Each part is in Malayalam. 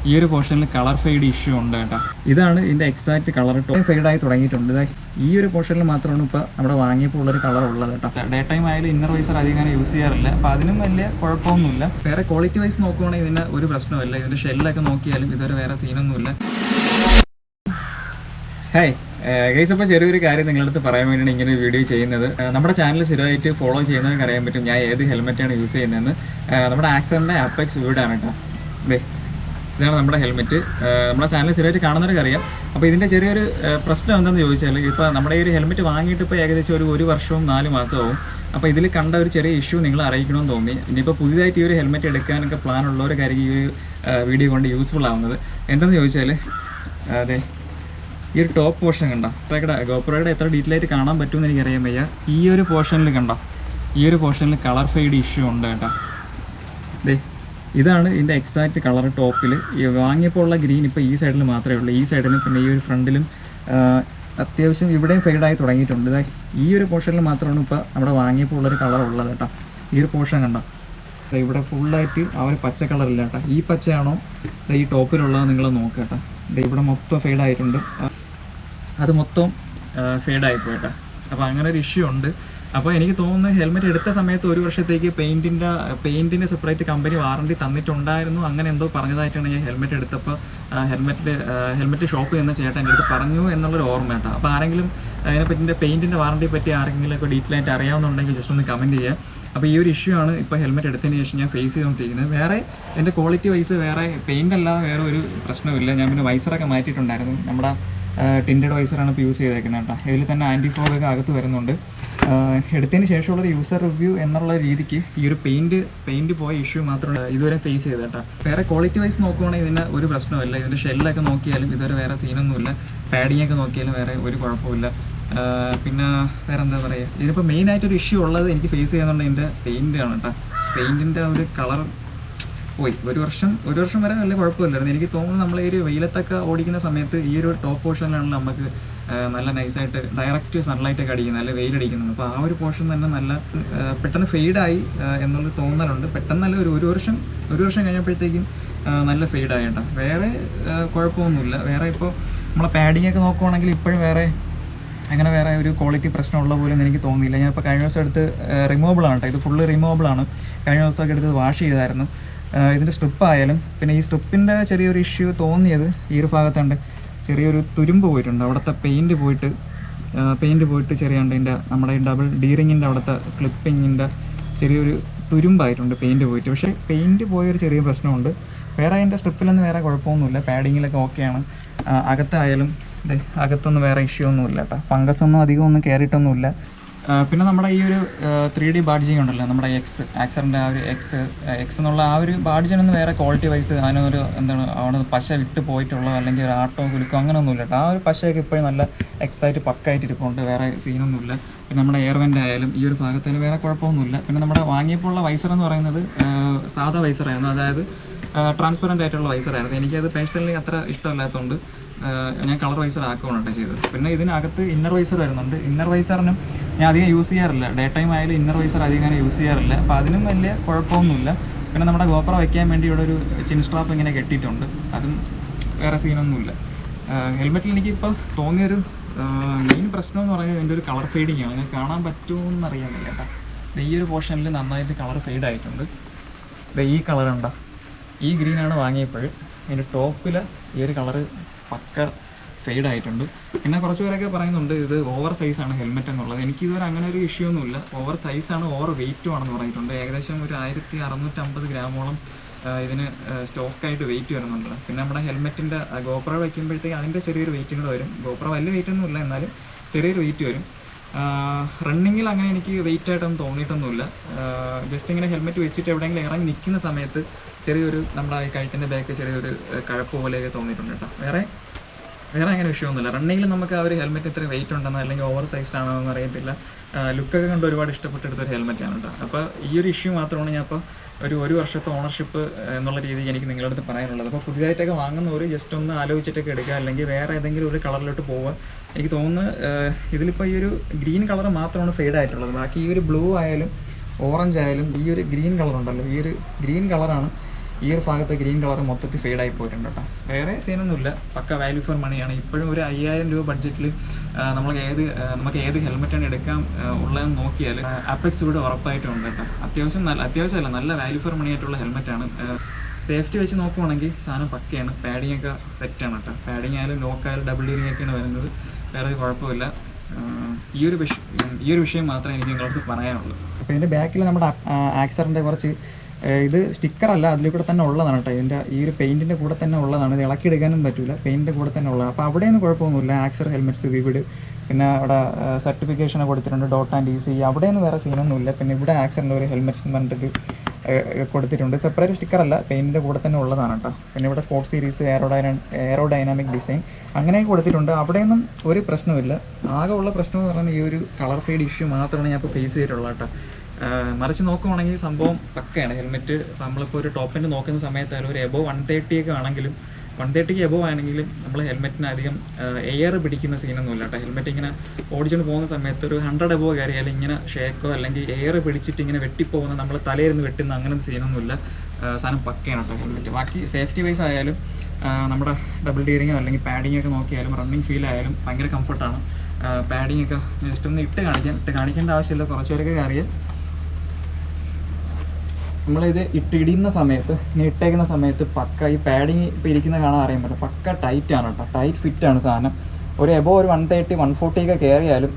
ഈ ഒരു പോർഷനിൽ കളർ ഫെയ്ഡ് ഇഷ്യൂ ഉണ്ട് കേട്ടോ. ഇതാണ് ഇതിൻ്റെ എക്സാക്റ്റ് കളർ ഫെയ്ഡായി തുടങ്ങിയിട്ടുണ്ട്. ഈ ഒരു പോർഷനിൽ മാത്രമാണ് ഇപ്പോൾ നമ്മുടെ വാങ്ങിയപ്പോൾ ഉള്ളൊരു കളർ ഉള്ളത് കേട്ടോ. ഡേ ടൈം ആയാലും ഇന്നർ വൈസർ അധികം യൂസ് ചെയ്യാറില്ല, അപ്പോൾ അതിനും വലിയ കുഴപ്പമൊന്നുമില്ല. വേറെ ക്വാളിറ്റി വൈസ് നോക്കുവാണെങ്കിൽ ഇതിന് ഒരു പ്രശ്നമില്ല. ഇതിൻ്റെ ഷെല്ലൊക്കെ നോക്കിയാലും ഇതൊരു വേറെ സീനൊന്നുമില്ല. ഹായ് ഗൈസ്, അപ്പോൾ ചെറിയൊരു കാര്യം നിങ്ങളടുത്ത് പറയാൻ വേണ്ടിയാണ് ഇങ്ങനെ ഒരു വീഡിയോ ചെയ്യുന്നത്. നമ്മുടെ ചാനൽ സ്ഥിരമായിട്ട് ഫോളോ ചെയ്യുന്നവർക്ക് അറിയാൻ പറ്റും ഞാൻ ഏത് ഹെൽമെറ്റാണ് യൂസ് ചെയ്യുന്നതെന്ന്. നമ്മുടെ ആക്സറിൻ്റെ അപ്പെക്സ് ആണ് കേട്ടോ. ഇതാണ് നമ്മുടെ ഹെൽമെറ്റ്. നമ്മുടെ ചാനൽ സ്ഥിരമായിട്ട് കാണുന്നവർക്ക് അറിയാം. അപ്പോൾ ഇതിൻ്റെ ചെറിയൊരു പ്രശ്നം എന്താണെന്ന് ചോദിച്ചാൽ, ഇപ്പോൾ നമ്മുടെ ഈ ഒരു ഹെൽമെറ്റ് വാങ്ങിയിട്ട് ഇപ്പോൾ ഏകദേശം ഒരു വർഷവും 4 മാസവും. അപ്പോൾ ഇതിൽ കണ്ട ഒരു ചെറിയ ഇഷ്യൂ നിങ്ങളെ അറിയിക്കണമെന്ന് തോന്നി. ഇനിയിപ്പോൾ പുതിയതായിട്ട് ഈ ഒരു ഹെൽമെറ്റ് എടുക്കാനൊക്കെ പ്ലാൻ ഉള്ളവരൊക്കെ ഈ ഒരു വീഡിയോ കൊണ്ട് യൂസ്ഫുൾ ആവുന്നത്. എന്താണെന്ന് ചോദിച്ചാൽ, അതെ ഈ ഒരു ടോപ്പ് പോർഷൻ കണ്ടോ, ഗോപ്രോയുടെ എത്ര ഡീറ്റെയിൽ ആയിട്ട് കാണാൻ പറ്റുമെന്ന് എനിക്കറിയാൻ വയ്യ. ഈ ഒരു പോർഷനിൽ കണ്ടോ, ഈ ഒരു പോർഷനിൽ കളർ ഫെയ്ഡ് ഇഷ്യൂ ഉണ്ട് കേട്ടോ. ഇതാണ് ഇതിൻ്റെ എക്സാക്റ്റ് കളർ. ടോപ്പിൽ വാങ്ങിയപ്പോൾ ഉള്ള ഗ്രീൻ ഇപ്പോൾ ഈ സൈഡിൽ മാത്രമേ ഉള്ളൂ. ഈ സൈഡിലും പിന്നെ ഈ ഒരു ഫ്രണ്ടിലും അത്യാവശ്യം ഇവിടെയും ഫെയ്ഡായി തുടങ്ങിയിട്ടുണ്ട്. ഈ ഒരു പോർഷനിൽ മാത്രമാണ് ഇപ്പോൾ നമ്മുടെ വാങ്ങിയപ്പോൾ ഉള്ളൊരു കളർ ഉള്ളത് കേട്ടോ. ഈ ഒരു പോർഷൻ കണ്ടോ, ഇവിടെ ഫുള്ളായിട്ട് ആ ഒരു പച്ച കളറില്ല കേട്ടോ. ഈ പച്ചയാണോ ഈ ടോപ്പിലുള്ളത് നിങ്ങൾ നോക്കുക കേട്ടോ. ഇവിടെ മൊത്തം ഫെയ്ഡായിട്ടുണ്ട്, അത് മൊത്തം ഫെയ്ഡായിപ്പോയി കേട്ടോ. അപ്പോൾ അങ്ങനെ ഒരു ഇഷ്യൂ ഉണ്ട്. അപ്പോൾ എനിക്ക് തോന്നുന്നു ഹെൽമെറ്റ് എടുത്ത സമയത്ത് 1 വർഷത്തേക്ക് പെയിൻറ്റിൻ്റെ സെപ്പറേറ്റ് കമ്പനി വാറണ്ടി തന്നിട്ടുണ്ടായിരുന്നു, അങ്ങനെ എന്തോ പറഞ്ഞതായിട്ടാണ് ഞാൻ ഹെൽമെറ്റ് എടുത്തപ്പോൾ ഹെൽമെറ്റ് ഷോപ്പ് ചെന്ന ചേട്ടൻ എൻ്റെ അടുത്ത് പറഞ്ഞു എന്നുള്ളൊരു ഓർമ്മ കേട്ടോ. അപ്പോൾ ആരെങ്കിലും അതിനെപ്പറ്റി പെയിൻറ്റിൻ്റെ വാറണ്ടിയെ പറ്റി ആരെങ്കിലും ഒക്കെ ഡീറ്റെയിൽ ആയിട്ട് അറിയാവുന്നുണ്ടെങ്കിൽ ജസ്റ്റ് ഒന്ന് കമൻറ്റ് ചെയ്യുക. അപ്പോൾ ഈ ഒരു ഇഷ്യൂ ആണ് ഇപ്പോൾ ഹെൽമെറ്റ് എടുത്തതിന് ശേഷം ഞാൻ ഫേസ് ചെയ്തുകൊണ്ടിരിക്കുന്നത്. വേറെ എൻ്റെ ക്വാളിറ്റി വൈസ് വേറെ പെയിൻ്റ് അല്ലാതെ വേറെ ഒരു പ്രശ്നമില്ല. ഞാൻ പിന്നെ വൈസറൊക്കെ മാറ്റിയിട്ടുണ്ടായിരുന്നു. നമ്മുടെ ടിൻറ്റഡ് വൈസറാണ് ഇപ്പോൾ യൂസ് ചെയ്തേക്കുന്നത് കേട്ടോ. ഇതിൽ തന്നെ ആൻറ്റി ഫോഗൊക്കെ അകത്ത് വരുന്നുണ്ട്. എടുത്തതിന് ശേഷമുള്ളൊരു യൂസർ റിവ്യൂ എന്നുള്ള രീതിക്ക് ഈ ഒരു പെയിൻറ്റ് പോയ ഇഷ്യൂ മാത്രമാണ് ഇതുവരെ ഫേസ് ചെയ്തത് കേട്ടോ. വേറെ ക്വാളിറ്റി വൈസ് നോക്കുവാണെങ്കിൽ ഇതിന് ഒരു പ്രശ്നമില്ല. ഇതിൻ്റെ ഷെല്ലൊക്കെ നോക്കിയാലും ഇതുവരെ വേറെ സീനൊന്നുമില്ല. പാഡിങ്ങൊക്കെ നോക്കിയാലും വേറെ ഒരു കുഴപ്പമില്ല. പിന്നെ വേറെ എന്താ പറയുക, ഇതിനിപ്പോൾ മെയിനായിട്ടൊരു ഇഷ്യൂ ഉള്ളത് എനിക്ക് ഫേസ് ചെയ്യാന്നുണ്ട് എൻ്റെ പെയിൻ്റാണ് കേട്ടോ. പെയിൻറ്റിൻ്റെ ഒരു കളർ പോയി. ഒരു വർഷം വരെ വലിയ കുഴപ്പമില്ലായിരുന്നു. എനിക്ക് തോന്നുന്നു നമ്മൾ ഈ ഒരു വെയിലത്തൊക്കെ ഓടിക്കുന്ന സമയത്ത് ഈ ഒരു ടോപ്പ് പോർഷനിലാണല്ലോ നമുക്ക് നല്ല നൈസായിട്ട് ഡയറക്റ്റ് സൺലൈറ്റൊക്കെ അടിക്കുന്നത്, നല്ല വെയിലടിക്കുന്നത്. അപ്പോൾ ആ ഒരു പോർഷൻ തന്നെ നല്ല പെട്ടെന്ന് ഫെയ്ഡായി എന്നുള്ളൊരു തോന്നലുണ്ട്. പെട്ടെന്നല്ല ഒരു വർഷം കഴിഞ്ഞപ്പോഴത്തേക്കും നല്ല ഫെയ്ഡായി കേട്ടോ. വേറെ കുഴപ്പമൊന്നുമില്ല. വേറെ ഇപ്പോൾ നമ്മളെ പാഡിങ്ങൊക്കെ നോക്കുവാണെങ്കിൽ ഇപ്പോഴും വേറെ ഒരു ക്വാളിറ്റി പ്രശ്നമുള്ള പോലെ എനിക്ക് തോന്നിയില്ല. ഞാൻ ഇപ്പോൾ കഴിഞ്ഞ ദിവസം എടുത്ത് റിമൂവബിളാണ് കേട്ടോ. ഇത് ഫുള്ള് റിമൂവബിളാണ്. കഴിഞ്ഞ ദിവസമൊക്കെ എടുത്ത് വാഷ് ചെയ്തായിരുന്നു. ഇതിൻ്റെ സ്ട്രിപ്പായാലും പിന്നെ ഈ സ്ട്രിപ്പിൻ്റെ ചെറിയൊരു ഇഷ്യൂ തോന്നിയത് ഈ ഒരു ഭാഗത്തുണ്ട്. ചെറിയൊരു തുരുമ്പ് പോയിട്ടുണ്ട്. അവിടുത്തെ പെയിൻറ്റ് പോയിട്ട് ചെറിയാണ്ട് ഇതിൻ്റെ നമ്മുടെ ഈ ഡബിൾ ഡീറിങ്ങിൻ്റെ അവിടുത്തെ ക്ലിപ്പിങ്ങിൻ്റെ ചെറിയൊരു തുരുമ്പായിട്ടുണ്ട് പെയിൻറ്റ് പോയിട്ട്. പക്ഷേ പെയിൻറ്റ് പോയൊരു ചെറിയ പ്രശ്നമുണ്ട്. വേറെ അതിൻ്റെ സ്ട്രിപ്പിലൊന്നും വേറെ കുഴപ്പമൊന്നുമില്ല. പാഡിങ്ങിലൊക്കെ ഓക്കെയാണ്. അകത്തായാലും അകത്തൊന്നും വേറെ ഇഷ്യൂ ഒന്നുമില്ല കേട്ടോ. ഫംഗസൊന്നും അധികം കയറിയിട്ടൊന്നുമില്ല. പിന്നെ നമ്മുടെ ഈ ഒരു 3D ബാഡ്ജിങ് ഉണ്ടല്ലോ, നമ്മുടെ ആക്സറിൻ്റെ ആ ഒരു എക്സ് എന്നുള്ള ആ ഒരു ബാഡ്ജിനൊന്നും വേറെ ക്വാളിറ്റി വൈസ് അതിനൊരു എന്താണ് അവിടെ പശ വിട്ട് പോയിട്ടുള്ളോ അല്ലെങ്കിൽ ഒരു ആട്ടോ കുലുക്കോ അങ്ങനെയൊന്നുമില്ല കേട്ടോ. ആ ഒരു പശയൊക്കെ ഇപ്പോഴും നല്ല എക്സായിട്ട് പക്കായിട്ട് ഇരിപ്പുണ്ട്. വേറെ സീനൊന്നുമില്ല. പിന്നെ നമ്മുടെ എയർവെൻ്റ് ആയാലും ഈ ഒരു ഭാഗത്തിന് വേറെ കുഴപ്പമൊന്നുമില്ല. പിന്നെ നമ്മുടെ വാങ്ങിയപ്പോൾ ഉള്ള വൈസർ എന്ന് പറയുന്നത് സാധാ വൈസറായിരുന്നു, അതായത് ട്രാൻസ്പെറൻ്റ് ആയിട്ടുള്ള വൈസറായിരുന്നു. എനിക്കത് പേഴ്സണലി അത്ര ഇഷ്ടമല്ലാത്തതുകൊണ്ട് ഞാൻ കളർ വൈസർ ആക്കുകയാണ് കേട്ടോ ചെയ്തത്. പിന്നെ ഇതിനകത്ത് ഇന്നർ വൈസർ വരുന്നുണ്ട്. ഇന്നർ വൈസറിനും ഞാൻ അധികം യൂസ് ചെയ്യാറില്ല. ഡേ ടൈം ആയാലും ഇന്നർ വൈസർ അധികം യൂസ് ചെയ്യാറില്ല. അപ്പോൾ അതിനും വലിയ കുഴപ്പമൊന്നുമില്ല. പിന്നെ നമ്മുടെ ഗോപ്രോ വയ്ക്കാൻ വേണ്ടി ഇവിടെ ഒരു ചിൻ സ്ട്രാപ്പ് ഇങ്ങനെ കെട്ടിയിട്ടുണ്ട്. അതും വേറെ സീനൊന്നുമില്ല. ഹെൽമെറ്റിൽ എനിക്കിപ്പോൾ തോന്നിയൊരു മെയിൻ പ്രശ്നം എന്ന് പറയുന്നത് ഇതിൻ്റെ ഒരു കളർ ഫെയ്ഡിങ് ആണ്. ഞാൻ കാണാൻ പറ്റുമെന്ന് അറിയാനില്ല കേട്ടോ. ഈ ഒരു പോർഷനിൽ നന്നായിട്ട് കളർ ഫെയ്ഡ് ആയിട്ടുണ്ട്. ഈ കളർ ഉണ്ടോ, ഈ ഗ്രീനാണ് വാങ്ങിയപ്പോൾ. ഇതിൻ്റെ ടോപ്പിൽ ഈ ഒരു കളറ് പക്ക ഫെയ്ഡായിട്ടുണ്ട്. പിന്നെ കുറച്ച് പേരൊക്കെ പറയുന്നുണ്ട് ഇത് ഓവർ സൈസാണ് ഹെൽമെറ്റ് എന്നുള്ളത്. എനിക്കിതുവരെ അങ്ങനെ ഒരു ഇഷ്യൂ ഒന്നുമില്ല. ഓവർ സൈസാണ്, ഓവർ വെയിറ്റും ആണെന്ന് പറഞ്ഞിട്ടുണ്ട്. ഏകദേശം ഒരു 1650 ഗ്രാമോളം ഇതിന് സ്റ്റോക്കായിട്ട് വെയിറ്റ് വരുന്നുണ്ട്. പിന്നെ നമ്മുടെ ഹെൽമെറ്റിൻ്റെ ഗോപ്രോ വയ്ക്കുമ്പോഴത്തേക്ക് അതിൻ്റെ ചെറിയൊരു വെയിറ്റും കൂടെ വരും. ഗോപ്രോ വലിയ വെയിറ്റൊന്നുമില്ല, എന്നാലും ചെറിയൊരു വെയിറ്റ് വരും. റണ്ണിങ്ങിൽ അങ്ങനെ എനിക്ക് വെയിറ്റ് ആയിട്ടൊന്നും തോന്നിയിട്ടൊന്നുമില്ല. ജസ്റ്റ് ഇങ്ങനെ ഹെൽമെറ്റ് വെച്ചിട്ട് എവിടെയെങ്കിലും ഇറങ്ങി നിൽക്കുന്ന സമയത്ത് ചെറിയൊരു നമ്മുടെ ഈ കഴുത്തിൻ്റെ ബാക്ക് ചെറിയൊരു കഴപ്പ് പോലെയൊക്കെ തോന്നിയിട്ടുണ്ട് കേട്ടോ. വേറെ അങ്ങനെ വിഷയമൊന്നുമില്ല. റണ്ണിങ്ങിൽ നമുക്ക് ആ ഒരു ഹെൽമെറ്റ് ഇത്ര വെയിറ്റ് ഉണ്ടെന്നോ അല്ലെങ്കിൽ ഓവർ സൈസ്ഡ് ആണോ എന്ന് അറിയത്തില്ല. ലുക്കൊക്കെ കണ്ട് ഒരുപാട് ഇഷ്ടപ്പെട്ടെടുത്തൊരു ഹെൽമെറ്റാണ് കേട്ടോ. അപ്പോൾ ഈ ഒരു ഇഷ്യൂ മാത്രമാണ് ഞാൻ ഇപ്പോൾ ഒരു വർഷത്തെ ഓണർഷിപ്പ് എന്നുള്ള രീതിക്ക് എനിക്ക് നിങ്ങളുടെ അടുത്ത് പറയാനുള്ളത്. അപ്പോൾ പുതിയതായിട്ടൊക്കെ വാങ്ങുന്നവർ ജസ്റ്റ് ഒന്ന് ആലോചിച്ചിട്ടൊക്കെ എടുക്കുക, അല്ലെങ്കിൽ വേറെ ഏതെങ്കിലും ഒരു കളറിലോട്ട് പോവുക. എനിക്ക് തോന്നുന്നു ഇതിലിപ്പോൾ ഈ ഒരു ഗ്രീൻ കളർ മാത്രമാണ് ഫെയ്ഡ് ആയിട്ടുള്ളത്. ബാക്കി ഈ ഒരു ബ്ലൂ ആയാലും ഓറഞ്ച് ആയാലും ഈ ഒരു ഗ്രീൻ കളറുണ്ടല്ലോ, ഈ ഒരു ഗ്രീൻ കളറാണ് ഈ ഒരു ഭാഗത്ത് ഗ്രീൻ കളർ മൊത്തത്തിൽ ഫെയ്ഡായി പോയിട്ടുണ്ട് കേട്ടോ. വേറെ സീനൊന്നുമില്ല, പക്ക വാല്യൂ ഫോർ മണിയാണ്. ഇപ്പോഴും ഒരു 5000 രൂപ ബഡ്ജറ്റിൽ നമുക്ക് ഏത് ഹെൽമെറ്റാണ് എടുക്കാൻ ഉള്ളതെന്ന് നോക്കിയാൽ അപെക്സ് ഉറപ്പായിട്ടും ഉണ്ട് കേട്ടോ. അത്യാവശ്യമല്ല, നല്ല വാല്യൂ ഫോർ മണി ആയിട്ടുള്ള ഹെൽമെറ്റാണ്. സേഫ്റ്റി വെച്ച് നോക്കുവാണെങ്കിൽ സാധനം പക്കയാണ്. പാഡിങ് ഒക്കെ സെറ്റാണ് കേട്ടോ. പാഡിങ് ആയാലും ലോക്കായാലും ഡബിൾ ഡീറിങ് ഒക്കെയാണ് വരുന്നത്. വേറെ കുഴപ്പമില്ല. ഈ ഒരു വിഷയം മാത്രമേ എനിക്ക് നിങ്ങളടുത്ത് പറയാനുള്ളൂ. അപ്പോൾ ഇതിൻ്റെ ബാക്കിൽ നമ്മുടെ ആക്സറിൻ്റെ കുറച്ച് ഇത് സ്റ്റിക്കറല്ല, അതിൽ കൂടെ തന്നെ ഉള്ളതാണ് കേട്ടോ. ഇതിൻ്റെ ഈ ഒരു പെയിൻറ്റിൻ്റെ കൂടെ തന്നെ ഉള്ളതാണ്. ഇത് ഇളക്കിയെടുക്കാനും പറ്റില്ല, പെയിൻറ്റിൻ്റെ കൂടെ തന്നെ ഉള്ളതാണ്. അപ്പോൾ അവിടെയൊന്നും കുഴപ്പമൊന്നുമില്ല. ആക്സർ ഹെൽമെറ്റ്സ് വിവിഡ്, പിന്നെ അവിടെ സർട്ടിഫിക്കേഷൻ കൊടുത്തിട്ടുണ്ട്, ഡോട്ട് ആൻഡ് EC, അവിടെയൊന്നും വേറെ സീനൊന്നുമില്ല. പിന്നെ ഇവിടെ ആക്സറിൻ്റെ ഒരു ഹെൽമെറ്റ്സ് എന്ന് പറഞ്ഞിട്ട് കൊടുത്തിട്ടുണ്ട്. സെപ്പറേറ്റ് സ്റ്റിക്കറല്ല, പെയിൻറ്റിൻ്റെ കൂടെ തന്നെ ഉള്ളതാണ് കേട്ടോ. പിന്നെ ഇവിടെ സ്പോർട്സ് സീരീസ്, എയറോഡൈനാമിക് ഡിസൈൻ അങ്ങനെയൊക്കെ കൊടുത്തിട്ടുണ്ട്. അവിടെയൊന്നും ഒരു പ്രശ്നമില്ല. ആകെ ഉള്ള പ്രശ്നം എന്ന് പറയുന്നത് ഈ ഒരു കളർ ഫെയ്ഡ് ഇഷ്യൂ മാത്രമാണ് ഞാൻ ഇപ്പോൾ ഫേസ് ചെയ്തിട്ടുള്ളത് കേട്ടോ. മറിച്ച് നോക്കുവാണെങ്കിൽ സംഭവം പക്കയാണ് ഹെൽമെറ്റ്. നമ്മളിപ്പോൾ ഒരു ടോപ്പ് എൻഡ് നോക്കുന്ന സമയത്തായാലും ഒരു എബോവ് 130 ഒക്കെ ആണെങ്കിലും 130ക്ക് എബോവ് ആണെങ്കിലും നമ്മൾ ഹെൽമെറ്റിന് അധികം എയർ പിടിക്കുന്ന സീനൊന്നുമില്ല കേട്ടോ. ഹെൽമെറ്റ് ഇങ്ങനെ ഓടിച്ചുകൊണ്ട് പോകുന്ന സമയത്ത് ഒരു 100 എബോവ് കയറിയാലും ഇങ്ങനെ ഷേക്കോ അല്ലെങ്കിൽ എയർ പിടിച്ചിട്ട് ഇങ്ങനെ വെട്ടിപ്പോകുന്ന, നമ്മൾ തലയിരുന്ന് വെട്ടുന്ന അങ്ങനത്തെ സീനൊന്നുമില്ല. സാധനം പക്കയാണ് കേട്ടോ ഹെൽമെറ്റ്. ബാക്കി സേഫ്റ്റി വൈസ് ആയാലും നമ്മുടെ ഡബിൾ ഡീറിങ്ങോ അല്ലെങ്കിൽ പാഡിങ് ഒക്കെ നോക്കിയാലും റണ്ണിങ് ഫീൽ ആയാലും ഭയങ്കര കംഫർട്ടാണ്. പാഡിങ് ഒക്കെ ജസ്റ്റ് ഒന്ന് ഇട്ട് കാണിക്കേണ്ട ആവശ്യമില്ല. കുറച്ച് പേരൊക്കെ അറിയാം. നമ്മളിത് ഇടുന്ന സമയത്ത്, ഇങ്ങനെ ഇട്ടേക്കുന്ന സമയത്ത് പക്ക ഈ പാഡിങ് ഇപ്പോൾ ഇരിക്കുന്ന കാണാൻ അറിയാൻ പറ്റും. പക്ക ടൈറ്റാണ് കേട്ടോ, ടൈറ്റ് ഫിറ്റാണ് സാധനം. ഒരു എബോ ഒരു 130, 140 ഒക്കെ കയറിയാലും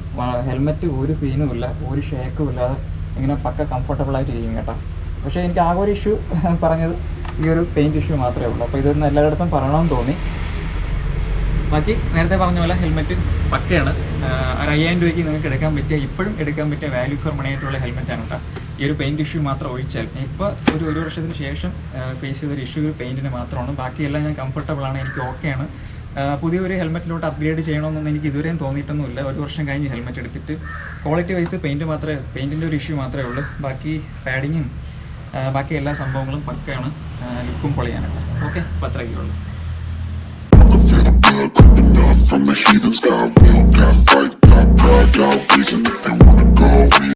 ഹെൽമെറ്റ് ഒരു സീനും ഇല്ല, ഒരു ഷേക്കും ഇല്ലാതെ ഇങ്ങനെ പക്ക കംഫർട്ടബിളായിട്ട് ഇരിക്കും കേട്ടോ. പക്ഷേ എനിക്ക് ആകെ ഒരു ഇഷ്യൂ പറഞ്ഞത് ഈ ഒരു പെയിൻറ്റ് ഇഷ്യൂ മാത്രമേ ഉള്ളൂ. അപ്പോൾ ഇതൊന്ന് എല്ലായിടത്തും പറയണമെന്ന് തോന്നി. ബാക്കി നേരത്തെ പറഞ്ഞ പോലെ ഹെൽമെറ്റ് പക്കയാണ്. ഒരു 5000 രൂപയ്ക്ക് നിങ്ങൾക്ക് ഇപ്പോഴും എടുക്കാൻ പറ്റിയ വാല്യൂ ഫോർ മണി ആയിട്ടുള്ള ഹെൽമെറ്റാണ് കേട്ടോ. ഈ ഒരു പെയിൻറ്റ് ഇഷ്യൂ മാത്രം ഒഴിച്ചാൽ ഇപ്പോൾ ഒരു വർഷത്തിന് ശേഷം ഫേസ് ചെയ്തൊരു ഇഷ്യൂ പെയിൻറ്റിന് മാത്രമാണ്. ബാക്കിയെല്ലാം ഞാൻ കംഫർട്ടബിളാണ്, എനിക്ക് ഓക്കെയാണ്. പുതിയൊരു ഹെൽമെറ്റിലോട്ട് അപ്ഗ്രേഡ് ചെയ്യണമെന്നൊന്നും എനിക്ക് ഇതുവരെയും തോന്നിയിട്ടൊന്നുമില്ല. ഒരു വർഷം കഴിഞ്ഞ് ഹെൽമെറ്റ് എടുത്തിട്ട് ക്വാളിറ്റി വൈസ് പെയിൻറ്റിൻ്റെ ഒരു ഇഷ്യൂ മാത്രമേ ഉള്ളൂ. ബാക്കി പാഡിങ്ങും ബാക്കി എല്ലാ സംഭവങ്ങളും പക്കയാണ്, ലുക്കും പൊളിയാനുണ്ട്. ഓക്കെ, അപ്പോൾ അത്രയൊക്കെ ഉള്ളൂ. From the heathen sky, we don't got fight, got pride, got reason.